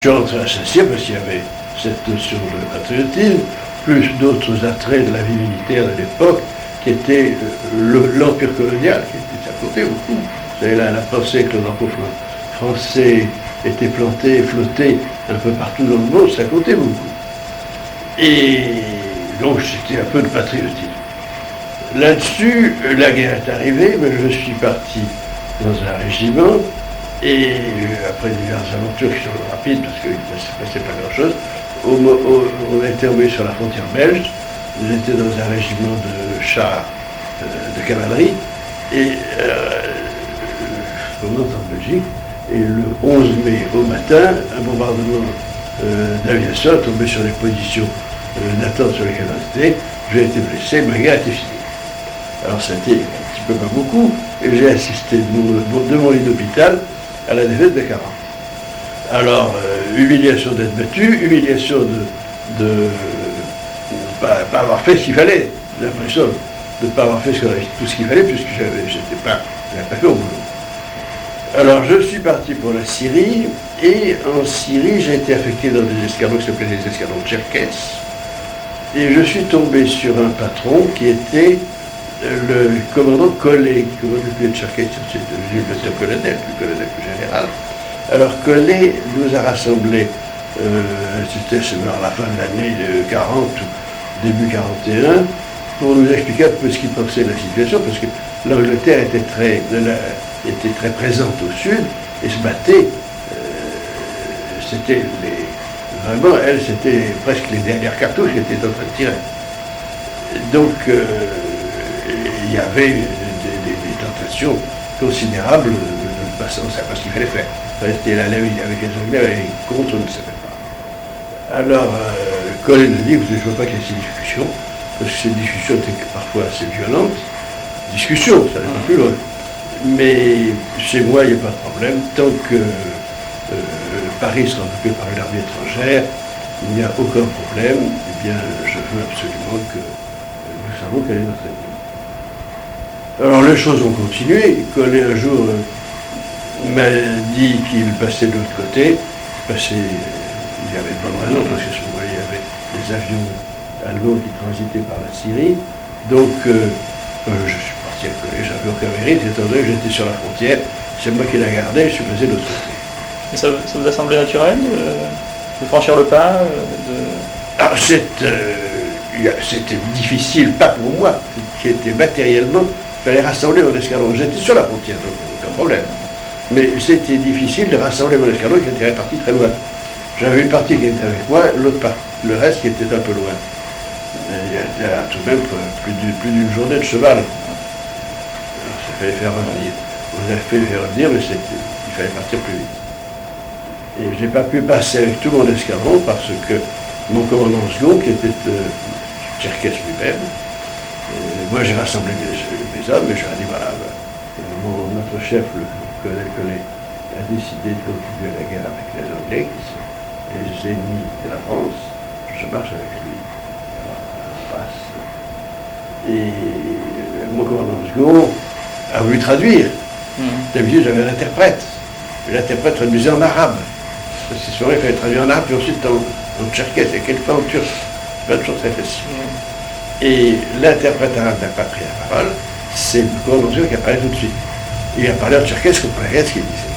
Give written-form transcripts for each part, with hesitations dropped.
Je suis rentré à Saint-Cyr parce qu'il y avait cette notion de patriotisme, plus d'autres attraits de la vie militaire de l'époque, qui était l'empire colonial, qui était à côté beaucoup. Vous savez, là, la pensée que le drapeau français était planté, flotté un peu partout dans le monde, ça comptait beaucoup. Et donc c'était un peu de patriotisme. Là-dessus, la guerre est arrivée, mais je suis parti dans un régiment, et après diverses aventures qui sont rapides, parce qu'il ne se passait pas grand-chose, on était tombé sur la frontière belge. J'étais dans un régiment de chars de cavalerie, et on monte en Belgique, et le 11 mai au matin, un bombardement d'aviation a tombé sur les positions d'attente sur lesquelles on était. J'ai été blessé, ma guerre était finie. Alors ça a été un petit peu pas beaucoup, et j'ai assisté de mon lit d'hôpital à la défaite de 40. Alors, humiliation d'être battu, humiliation de ne pas avoir fait ce qu'il fallait, j'ai l'impression de ne pas avoir fait tout ce qu'il fallait, puisque je n'avais pas fait au boulot. Alors, je suis parti pour la Syrie, et en Syrie, j'ai été affecté dans des escadrons qui s'appelaient les escadrons Tcherkesses, et je suis tombé sur un patron qui était le commandant Collet, qui commandait le Tcherkesses, c'est devenu lieutenant-colonel, plus colonel que général. Alors Collet nous a rassemblés, c'était à la fin de l'année 40, début 41, pour nous expliquer un peu ce qu'il pensait de la situation, parce que l'Angleterre était très présente au sud et se battait. Vraiment, elle, c'était presque les dernières cartouches qui étaient en train de tirer. Donc, il y avait des tentations considérables de passer, on ne savait pas ce qu'il fallait faire. Rester là avec les Anglais et contre, on ne savait pas. Alors, Colin nous dit, vous ne jouez pas qu'il y ait ces discussions, parce que ces discussions étaient parfois assez violentes. Discussions, ça n'est pas plus loin. Mais chez moi, il n'y a pas de problème. Tant que Paris sera occupé par une armée étrangère, il n'y a aucun problème. Eh bien, je veux absolument que nous savons quelle est notre ennemi. Alors, les choses ont continué. Colin, un jour, m'a dit qu'il passait de l'autre côté. Il y avait de bonnes raisons, parce que ce moment-là, il y avait des avions allemands qui transitaient par la Syrie. Donc, je suis parti à Collet, j'avais aucun mérite, étant donné que j'étais sur la frontière. C'est moi qui la gardais, je suis passé de l'autre côté. Et ça vous a semblé naturel de franchir le pas Alors, c'était difficile, pas pour moi, qui était matériellement, il fallait rassembler mon escadron. J'étais sur la frontière, donc aucun problème. Mais c'était difficile de rassembler mon escadron qui était réparti très loin. J'avais une partie qui était avec moi, le reste qui était un peu loin. Il y a tout de même plus d'une journée de cheval. Alors, ça fallait faire revenir. On a fait revenir, mais il fallait partir plus vite. Et je n'ai pas pu passer avec tout mon escadron parce que mon commandant second, qui était Tcherkesse lui-même, moi j'ai rassemblé mes hommes, et je leur ai dit voilà, notre chef, le colonel Collet, a décidé de continuer la guerre avec les Anglais, qui sont les ennemis de la France. Je marche avec lui. Alors, on passe. Et mon commandant second a voulu traduire. D'habitude, j'avais un interprète. Et l'interprète traduisait en arabe. Parce que souvent, il fallait traduire en arabe, puis ensuite en tcherkesse, et quelquefois en turc. C'est pas toujours très facile. Et l'interprète arabe n'a pas pris la parole. C'est le commandant second qui a parlé tout de suite. Il a parlé en tcherkesse, je ne comprenais rien de ce qu'il disait.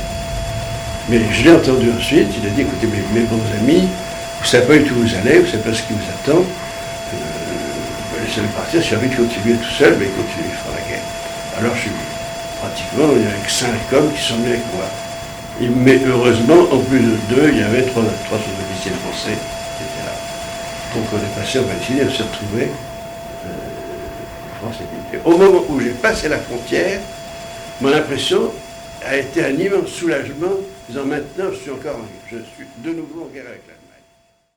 Mais je l'ai entendu ensuite, il a dit, écoutez, mes bons amis, vous ne savez pas du tout où vous allez, vous ne savez pas ce qui vous attend, laissez-le partir, si j'ai envie de continuer tout seul, mais il continue, il fera la guerre. Alors je suis pratiquement, il y avait 5 hommes qui sont venus avec moi. Mais heureusement, en plus de 2, il y avait 3 sous-officiers français qui étaient là. Donc on est passé, on va décider, on s'est retrouvés, France et militaire. Au moment où j'ai passé la frontière, mon impression a été un immense soulagement, en disant maintenant je suis encore en guerre. Je suis de nouveau en guerre avec la